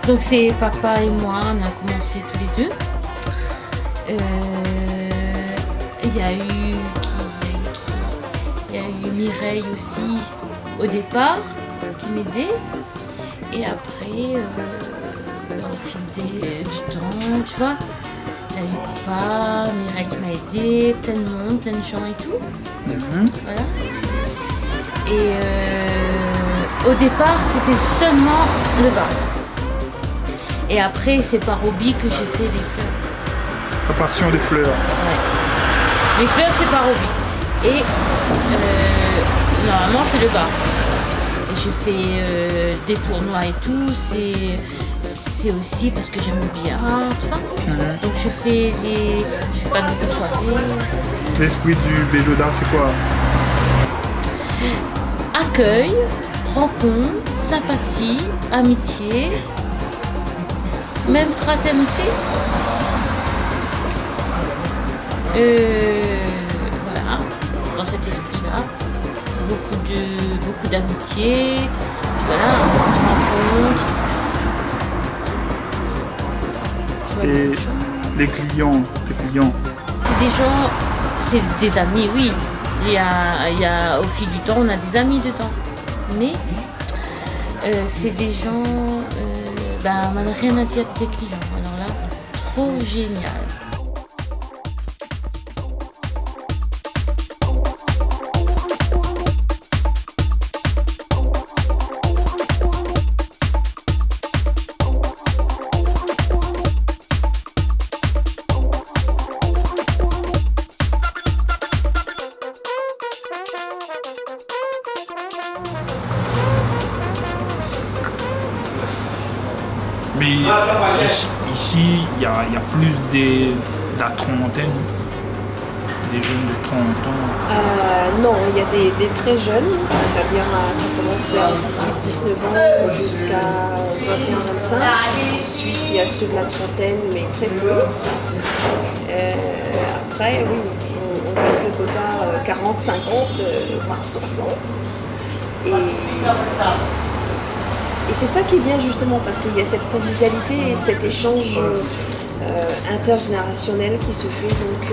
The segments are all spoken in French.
Donc c'est papa et moi, on a commencé tous les deux. Il y a eu Mireille aussi au départ qui m'aidait. Et après, au fil du temps, tu vois, il y a eu papa, Mireille qui m'a aidé, plein de monde, plein de gens et tout. Voilà. Et au départ, c'était seulement le bar. Et après, c'est par hobby que j'ai fait les fleurs. La passion des fleurs. Ouais. Les fleurs, c'est par hobby. Et normalement, c'est le bar. Et je fais des tournois et tout. C'est aussi parce que j'aime bien, tu vois. Donc je fais pas beaucoup de soirées. L'esprit du Béjoda, c'est quoi? Accueil, rencontre, sympathie, amitié. Même fraternité. Voilà, dans cet esprit-là, beaucoup d'amitié, voilà, rencontres. Et les clients, tes clients? C'est des gens, c'est des amis, oui. Il y a, au fil du temps, on a des amis dedans. Mais c'est des gens. On n'a rien à dire des clients, alors là, trop génial. Mais ici, il y a plus de la trentaine, des jeunes de 30 ans. Non, il y a des très jeunes, c'est-à-dire ça commence vers 18-19 ans jusqu'à 21-25. Ensuite, il y a ceux de la trentaine, mais très peu. Après, oui, on passe le quota 40-50, voire 60. Et c'est ça qui est bien justement, parce qu'il y a cette convivialité et cet échange intergénérationnel qui se fait donc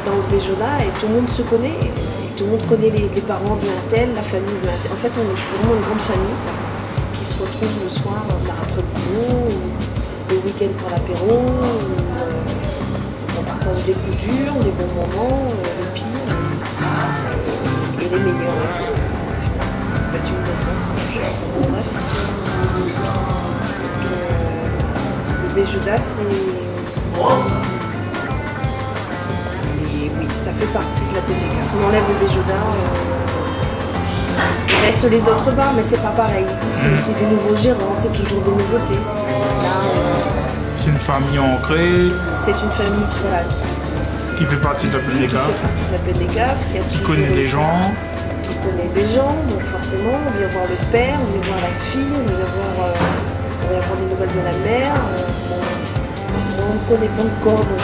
dans le Béjoda, et tout le monde se connaît, et tout le monde connaît les parents de l'un tel, la famille de l'un tel. En fait, on est vraiment une grande famille qui se retrouve le soir après le boulot, ou le week-end pour l'apéro, on partage les coups durs, les bons moments, les pires, et les meilleurs aussi. Une naissance, bref. Le Béjoda, oui, ça fait partie de la PDK. On enlève le Béjoda, il reste les autres bars, mais c'est pas pareil. C'est des nouveaux gérants, c'est toujours des nouveautés. Là, C'est une famille ancrée, c'est une famille qui, voilà, qui fait partie de la Plaine des qui fait Caves, partie de la Plaine des Caves, qui connaît les gens. qui connaît les gens, donc forcément on vient voir le père, on vient voir la fille, on vient voir des nouvelles de la mère. Moi on ne connaît pas encore, donc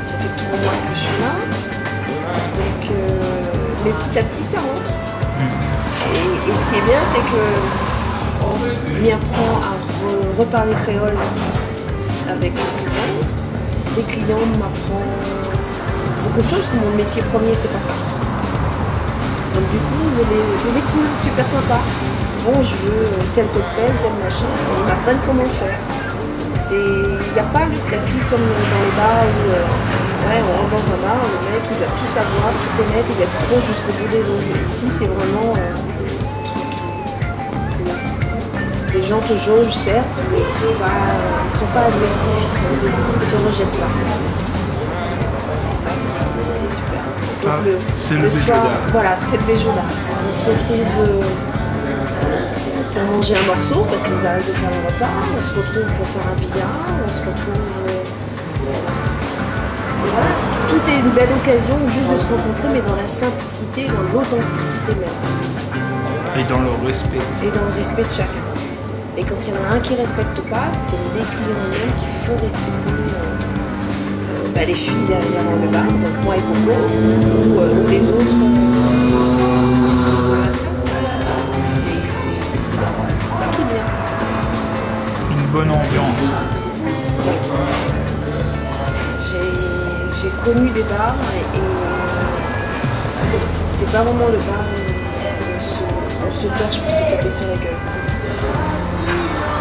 ça fait 3 mois que je suis là. Donc, mais petit à petit ça rentre. Et ce qui est bien, c'est que on m'apprend à reparler créole avec les clients. Les clients m'apprennent beaucoup de choses, parce que mon métier premier c'est pas ça. Donc du coup, je les cool, super sympa. Bon, je veux tel cocktail, tel machin, et ils m'apprennent comment le faire. Il n'y a pas le statut comme dans les bars où ouais, on rentre dans un bar, le mec il va tout savoir, tout connaître, il va être pro jusqu'au bout des ongles. Ici c'est vraiment tranquille. Les gens te jaugent certes, mais ils sont pas agressifs, ils te rejettent pas. Et ça c'est super. Ça, c'est le soir, Béjoda. voilà, c'est le Béjoda. On se retrouve pour manger un morceau parce qu'il nous arrive de faire le repas, on se retrouve pour faire un billard, on se retrouve. Voilà, tout est une belle occasion juste de se rencontrer, mais dans la simplicité, dans l'authenticité même. Et dans le respect. Et dans le respect de chacun. Et quand il y en a un qui ne respecte pas, c'est les clients eux-mêmes qui font respecter les filles derrière le bar, donc moi et Coco, ou les autres. C'est ça qui est bien. Une bonne ambiance. J'ai connu des bars et c'est pas vraiment le bar où on se torche pour se taper sur la gueule.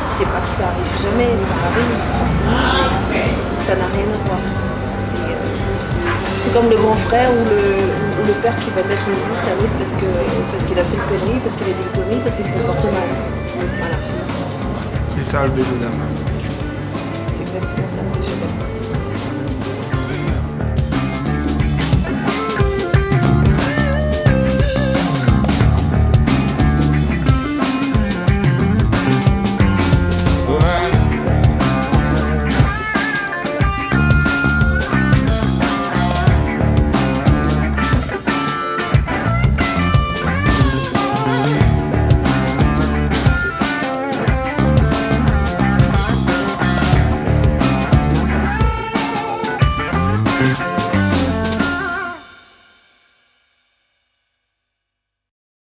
C'est pas que ça arrive jamais, ça arrive forcément, mais ça n'a rien à voir. C'est comme le grand frère ou le père qui va mettre une boost à l'autre parce qu'il a fait une connerie, parce qu'il a dit une connerie, parce qu'il se comporte mal. Voilà. C'est ça le Béjoda. C'est exactement ça le Béjoda.